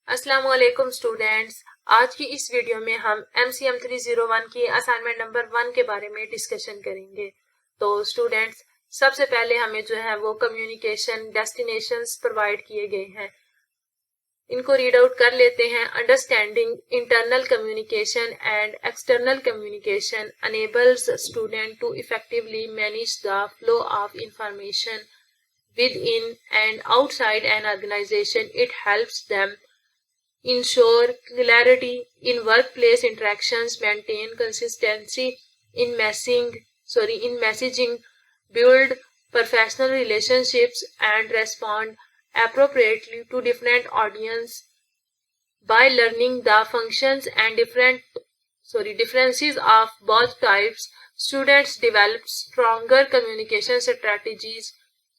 अस्सलाम वालेकुम स्टूडेंट्स। आज की इस वीडियो में हम MCM 301 की असाइनमेंट नंबर 1 के बारे में डिस्कशन करेंगे। तो स्टूडेंट्स, सबसे पहले हमें जो है वो कम्युनिकेशन डेस्टिनेशंस प्रोवाइड किए गए हैं, इनको रीड आउट कर लेते हैं। Understanding internal communication and external communication enables student to effectively manage the flow of information within and outside an organization. It helps them ensure clarity in workplace interactions, maintain consistency in messaging, build professional relationships, and respond appropriately to different audiences. By learning the functions and differences of both types, students develop stronger communication strategies,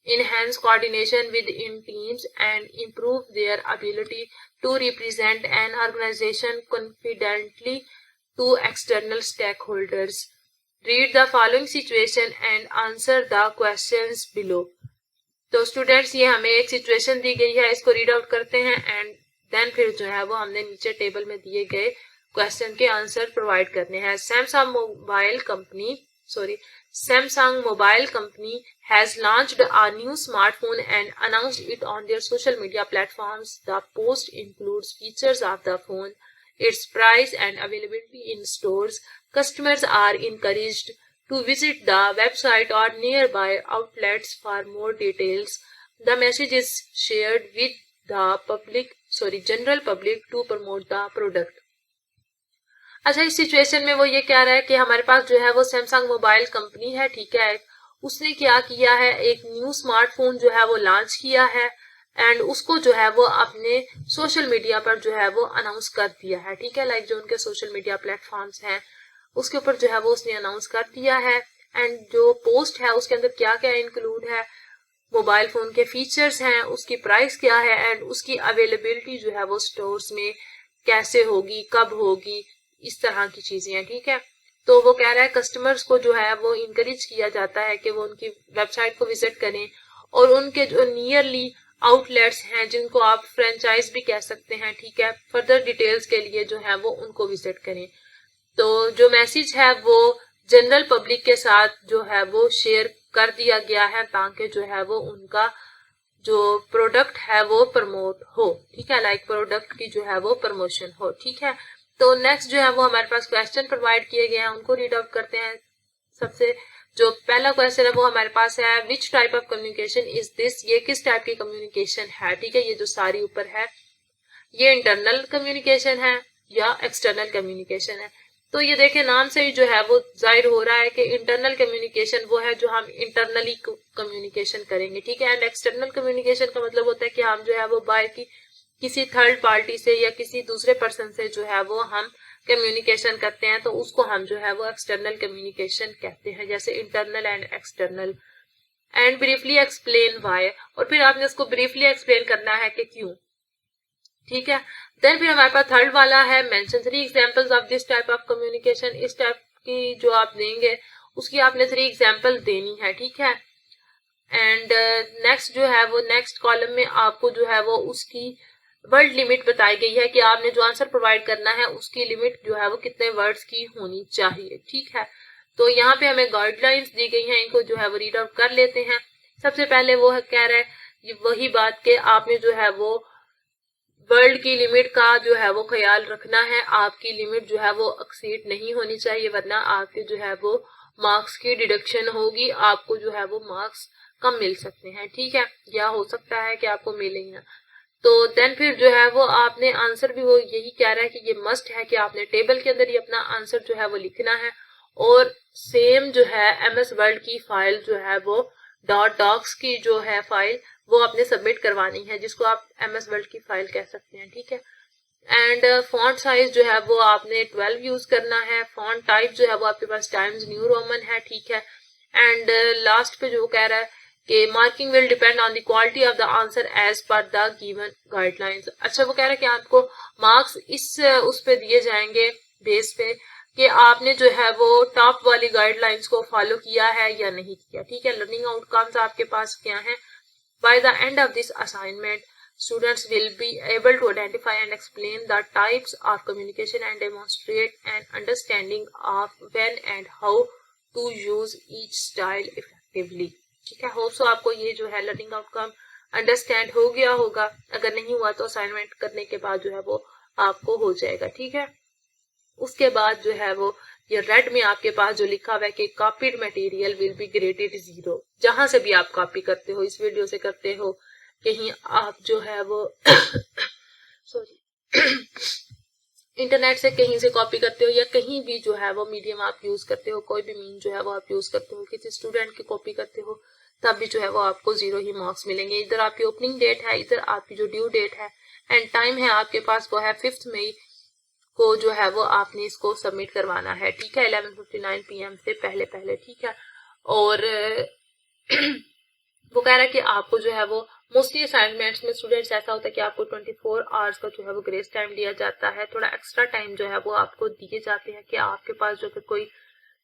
enhance coordination within teams, and improve their ability to represent an organization confidently to external stakeholders. Read the following situation and answer the questions below. तो students, ये हमें एक situation दी गई है, इसको read out करते हैं and then फिर जो है वो हमने नीचे टेबल में दिए गए क्वेश्चन के आंसर प्रोवाइड करने हैं। Samsung Mobile Company has launched a new smartphone and announced it on their social media platforms. The post includes features of the phone, its price, and availability in stores. Customers are encouraged to visit the website or nearby outlets for more details. The message is shared with the general public to promote the product. अच्छा, इस situation में वो ये कह रहा है कि हमारे पास जो है वो सैमसंग मोबाइल कंपनी है, ठीक है। उसने क्या किया है, एक न्यू स्मार्टफोन जो है वो लॉन्च किया है एंड उसको जो है वो अपने सोशल मीडिया पर जो है वो अनाउंस कर दिया है, ठीक है। लाइक जो उनके सोशल मीडिया प्लेटफॉर्म्स हैं उसके ऊपर जो है वो उसने अनाउंस कर दिया है। एंड जो पोस्ट है उसके अंदर क्या क्या इंक्लूड है, मोबाइल फोन के फीचर्स हैं, उसकी प्राइस क्या है एंड उसकी अवेलेबिलिटी जो है वो स्टोर्स में कैसे होगी, कब होगी, इस तरह की चीजें हैं, ठीक है। तो वो कह रहा है कस्टमर्स को जो है वो इंकरेज किया जाता है कि वो उनकी वेबसाइट को विजिट करें और उनके जो नियरली आउटलेट्स हैं जिनको आप फ्रेंचाइज भी कह सकते हैं, ठीक है, फर्दर डिटेल्स के लिए जो है वो उनको विजिट करें। तो जो मैसेज है वो जनरल पब्लिक के साथ जो है वो शेयर कर दिया गया है ताकि जो है वो उनका जो प्रोडक्ट है वो प्रमोट हो, ठीक है, लाइक प्रोडक्ट की जो है वो प्रमोशन हो, ठीक है। तो नेक्स्ट जो है वो हमारे पास क्वेश्चन प्रोवाइड किए गए हैं, उनको रीड आउट करते हैं। सबसे जो पहला क्वेश्चन है वो हमारे पास है, which type of communication is this, ये किस टाइप की कम्युनिकेशन है, ठीक है। ये जो सारी ऊपर है ये इंटरनल कम्युनिकेशन है या एक्सटर्नल कम्युनिकेशन है। तो ये देखें, नाम से ही जो है वो जाहिर हो रहा है कि इंटरनल कम्युनिकेशन वो है जो हम इंटरनली कम्युनिकेशन करेंगे, ठीक है। एंड एक्सटर्नल कम्युनिकेशन का मतलब होता है कि हम जो है वो बाहर की किसी थर्ड पार्टी से या किसी दूसरे पर्सन से जो है वो हम कम्युनिकेशन करते हैं, तो उसको हम जो है वो एक्सटर्नल कम्युनिकेशन कहते हैं, जैसे internal and external. And briefly explain why, और फिर आपने उसको ब्रीफली एक्सप्लेन करना है कि क्यों, ठीक है। देन फिर हमारे पास थर्ड वाला है, mention 3 examples of this type of communication. इस टाइप की जो आप देंगे उसकी आपने 3 एग्जांपल देनी है, ठीक है। एंड नेक्स्ट जो है वो नेक्स्ट कॉलम में आपको जो है वो उसकी वर्ड लिमिट बताई गई है कि आपने जो आंसर प्रोवाइड करना है उसकी लिमिट जो है वो कितने वर्ड्स की होनी चाहिए, ठीक है। तो यहाँ पे हमें गाइडलाइंस दी गई हैं, इनको जो है वो रीड आउट कर लेते हैं। सबसे पहले वो कह रहा है वही बात कि आपने जो है वो वर्ल्ड की लिमिट का जो है वो ख्याल रखना है, आपकी लिमिट जो है वो एक्सीड नहीं होनी चाहिए, वरना आपके जो है वो मार्क्स की डिडक्शन होगी, आपको जो है वो मार्क्स कम मिल सकते हैं, ठीक है, या हो सकता है कि आपको मिले ही ना। तो देन फिर जो है वो आपने आंसर भी वो यही कह रहा है कि ये मस्ट है कि आपने टेबल के अंदर ही अपना आंसर जो है वो लिखना है और सेम जो है MS वर्ड की फाइल जो है वो .docs की जो है फाइल वो आपने सबमिट करवानी है, जिसको आप MS वर्ड की फाइल कह सकते हैं, ठीक है। एंड फॉन्ट साइज जो है वो आपने 12 यूज करना है। फॉन्ट टाइप जो है वो आपके पास टाइम्स न्यू रोमन है, ठीक है। एंड लास्ट पे जो कह रहा है कि marking will depend on the quality of the answer as per the given guidelines. अच्छा, वो कह रहा है कि आपको मार्क्स इस उस पे दिए जाएंगे बेस पे कि आपने जो है वो टॉप वाली गाइडलाइंस को फॉलो किया है या नहीं किया, ठीक है। लर्निंग आउटकम्स आपके पास क्या है, by the end of this assignment Students will be able to identify and explain the types of communication and demonstrate an understanding of when and how to use each style effectively. ठीक है, hope so आपको ये जो है learning outcome understand हो गया होगा. अगर नहीं हुआ तो असाइनमेंट करने के बाद जो है वो आपको हो जाएगा. ठीक है, उसके बाद जो है वो ये रेड में आपके पास जो लिखा हुआ है कि copied material will be graded 0. जहां से भी आप कॉपी करते हो, इस वीडियो से करते हो, कहीं आप जो है वो सॉरी इंटरनेट से कहीं से कॉपी करते हो, या कहीं भी जो है वो मीडियम आप यूज करते हो, कोई भी मीन जो है वो आप यूज करते हो, किसी स्टूडेंट की कॉपी करते हो, तब भी जो है वो आपको 0 ही मार्क्स मिलेंगे. इधर आपकी ओपनिंग डेट है, इधर आपकी जो ड्यू डेट है एंड टाइम है आपके पास वो है 5 मई को जो है वो आपने इसको सबमिट करवाना है. ठीक है, 11:59 PM से पहले पहले. ठीक है, और वो कह रहा है कि आपको जो है वो मोस्टली असाइनमेंट्स में स्टूडेंट्स ऐसा होता है कि आपको 24 आवर्स का जो है वो ग्रेस टाइम दिया जाता है. थोड़ा एक्स्ट्रा टाइम जो है वो आपको दिए जाते हैं कि आपके पास जो कोई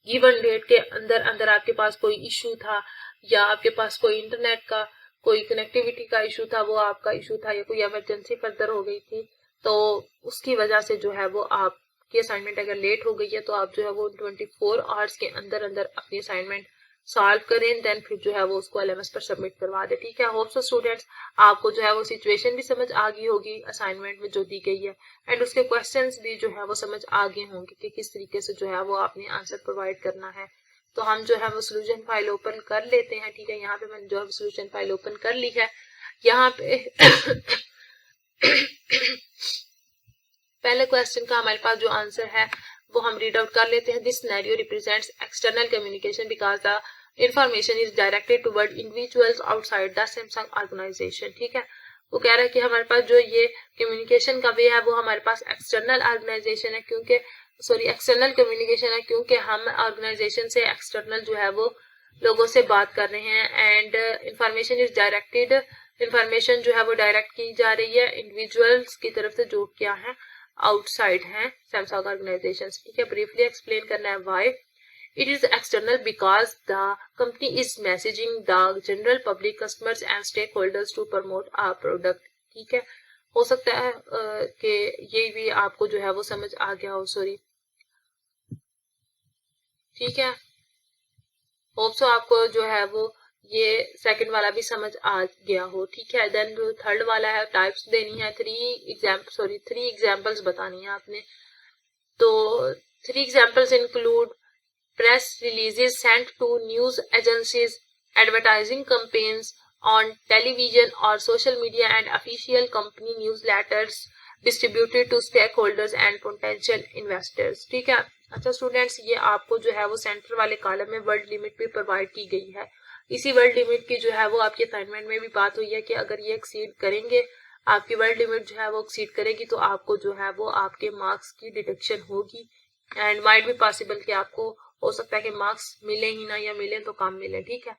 गिवन डेट के अंदर अंदर आपके पास कोई इशू था, या आपके पास कोई इंटरनेट का कोई कनेक्टिविटी का इशू था, वो आपका इशू था, या कोई इमरजेंसी फर्दर हो गई थी, तो उसकी वजह से जो है वो आपकी असाइनमेंट अगर लेट हो गई है तो आप जो है वो 24 आवर्स के अंदर अंदर अपनी असाइनमेंट सॉल्व करें, देन फिर जो है वो उसको LMS पर सबमिट करवा दे. ठीक है, होप सो स्टूडेंट्स आपको जो है वो सिचुएशन भी समझ आ गई होगी असाइनमेंट में जो दी गई है, एंड उसके क्वेश्चंस भी जो है वो समझ आ गए होंगे कि किस तरीके से जो है वो आपने आंसर प्रोवाइड करना है. तो हम जो है वो सोल्यूशन फाइल ओपन कर लेते हैं. ठीक है, यहाँ पे मैंने जो है सोल्यूशन फाइल ओपन कर ली है. यहाँ पे पहले क्वेश्चन का हमारे पास जो आंसर है वो हम रीड आउट कर लेते हैं. This scenario represents external communication because the information is directed toward individuals outside the Samsung organization. ठीक है, वो कह रहा है कि हमारे पास जो ये कम्युनिकेशन का वे है वो हमारे पास एक्सटर्नल ऑर्गेनाइजेशन है, क्योंकि एक्सटर्नल कम्युनिकेशन है क्योंकि हम ऑर्गेनाइजेशन से एक्सटर्नल जो है वो लोगों से बात कर रहे हैं. And information is directed, information जो है वो डायरेक्ट की जा रही है इंडिविजुअल्स की तरफ से जो क्या है आउटसाइड है सैमसंग ऑर्गेनाइजेशन. ठीक है, ब्रीफली एक्सप्लेन करना है why. It is external because the company is messaging the general public customers and stakeholders to promote our product. ठीक है, हो सकता है कि ये भी आपको जो है वो समझ आ गया हो. सॉरी, ठीक है, होप सो आपको जो है वो ये सेकंड वाला भी समझ आ गया हो. ठीक है, देन जो थर्ड वाला है टाइप्स देनी है, 3 एग्जांपल्स बतानी है आपने. तो 3 examples include press releases sent to news agencies, advertising campaigns on television और social media and official company newsletters distributed to stakeholders and potential investors. ठीक है, अच्छा स्टूडेंट्स, ये आपको जो है वो सेंटर वाले कॉलम में वर्ड लिमिट भी प्रोवाइड की गई है. इसी वर्ड लिमिट की जो है वो आपके असाइनमेंट में भी बात हुई है कि अगर ये एक्सीड करेंगे, आपकी वर्ड लिमिट जो है वो एक्सीड करेगी, तो आपको जो है वो आपके मार्क्स की डिडक्शन होगी. एंड माइट भी पॉसिबल कि आपको हो सकता है कि मार्क्स मिले ही ना, या मिले तो कम मिले. ठीक है,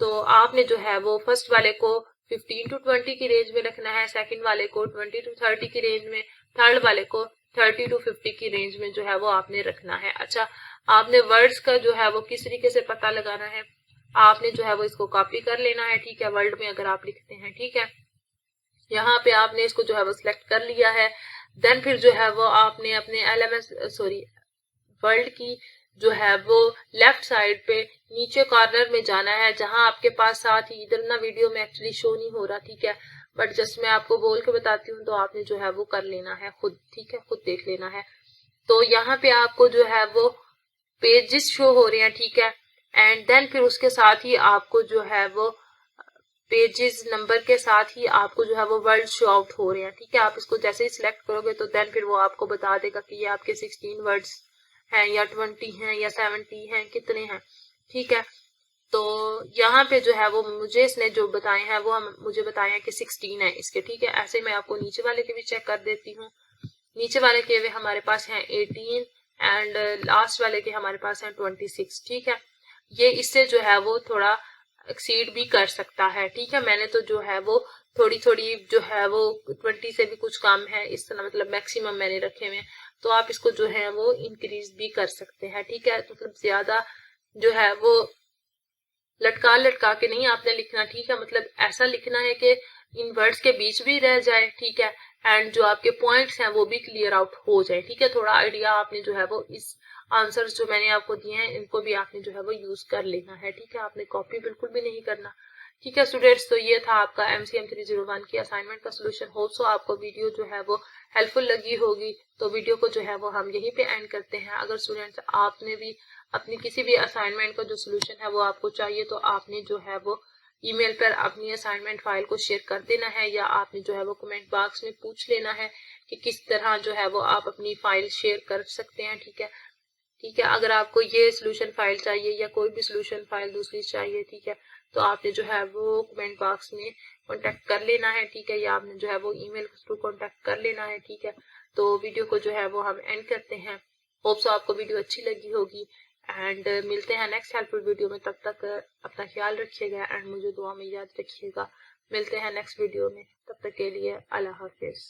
तो आपने जो है वो फर्स्ट वाले को 15 to 20 की रेंज में रखना है, सेकंड वाले को 20 to 30 की रेंज में, थर्ड वाले को 30 to 50 की रेंज में जो है वो आपने रखना है. अच्छा, आपने वर्ड्स का जो है वो किस तरीके से पता लगाना है, आपने जो है वो इसको कॉपी कर लेना है. ठीक है, वर्ड में अगर आप लिखते हैं. ठीक है, यहाँ पे आपने इसको जो है वो सिलेक्ट कर लिया है. देन फिर जो है वो आपने अपने वर्ल्ड की जो है वो लेफ्ट साइड पे नीचे कॉर्नर में जाना है, जहां आपके पास साथ ही इधर ना वीडियो में एक्चुअली शो नहीं हो रहा. ठीक है, बट जस्ट मैं आपको बोल के बताती हूँ, तो आपने जो है वो कर लेना है खुद. ठीक है, खुद देख लेना है. तो यहाँ पे आपको जो है वो पेजेस शो हो रहे हैं. ठीक है, एंड देन फिर उसके साथ ही आपको जो है वो पेजेस नंबर के साथ ही आपको जो है वो वर्ड शो आउट हो रहे हैं. ठीक है, आप इसको जैसे ही सिलेक्ट करोगे तो देन फिर वो आपको बता देगा कि ये आपके 16 वर्ड्स हैं या 20 हैं या 70 हैं, कितने हैं. ठीक है, तो यहाँ पे जो है वो मुझे इसने जो बताए हैं वो मुझे बताए हैं कि 16 है इसके. ठीक है, ऐसे मैं आपको नीचे वाले के भी चेक कर देती हूँ. नीचे वाले के वे हमारे पास हैं 18 एंड लास्ट वाले के हमारे पास हैं 26. ठीक है, ये इससे जो है वो थोड़ा एक्सीड भी कर सकता है. ठीक है, मैंने तो जो है वो थोड़ी थोड़ी जो है वो 20 से भी कुछ कम है इस तरह, मतलब मैक्सिमम मैंने रखे हुए हैं. तो आप इसको जो है वो इंक्रीज भी कर सकते हैं. ठीक है, मतलब ज्यादा जो है वो लटका लटका के नहीं आपने लिखना, ठीक है। मतलब ऐसा लिखना है कि इन वर्ड्स के बीच भी रह जाए, ठीक है, एंड जो आपके पॉइंट्स हैं वो भी क्लियर आउट हो जाए, ठीक है। थोड़ा आइडिया आपने जो है वो इस आंसर्स जो मैंने आपको दिए हैं इनको भी आपने जो है वो यूज कर लेना है, ठीक है। आपने कॉपी बिल्कुल भी नहीं करना, ठीक है स्टूडेंट्स। तो ये था आपका MCM 301 की असाइनमेंट का सोल्यूशन। होप सो आपको वीडियो जो है वो हेल्पफुल लगी होगी। तो वीडियो को जो है वो हम यहीं पे एंड करते हैं। अगर स्टूडेंट्स आपने भी अपनी किसी भी असाइनमेंट का जो सोल्यूशन है वो आपको चाहिए तो आपने जो है वो ईमेल पर अपनी असाइनमेंट फाइल को शेयर कर देना है, या आपने जो है वो कमेंट बॉक्स में पूछ लेना है कि किस तरह जो है वो आप अपनी फाइल शेयर कर सकते हैं, ठीक है। ठीक है, अगर आपको ये सोल्यूशन फाइल चाहिए या कोई भी सोल्यूशन फाइल दूसरी चाहिए, ठीक है, तो आपने जो है वो कमेंट बॉक्स में कांटेक्ट कर लेना है, ठीक है, या आपने जो है वो ईमेल के थ्रू कांटेक्ट कर लेना है, ठीक है। तो वीडियो को जो है वो हम एंड करते हैं। होप सो आपको वीडियो अच्छी लगी होगी एंड मिलते हैं नेक्स्ट हेल्पफुल वीडियो में। तब तक अपना ख्याल रखिएगा एंड मुझे दुआ में याद रखिएगा। मिलते हैं नेक्स्ट वीडियो में, तब तक के लिए अल्लाह हाफिज।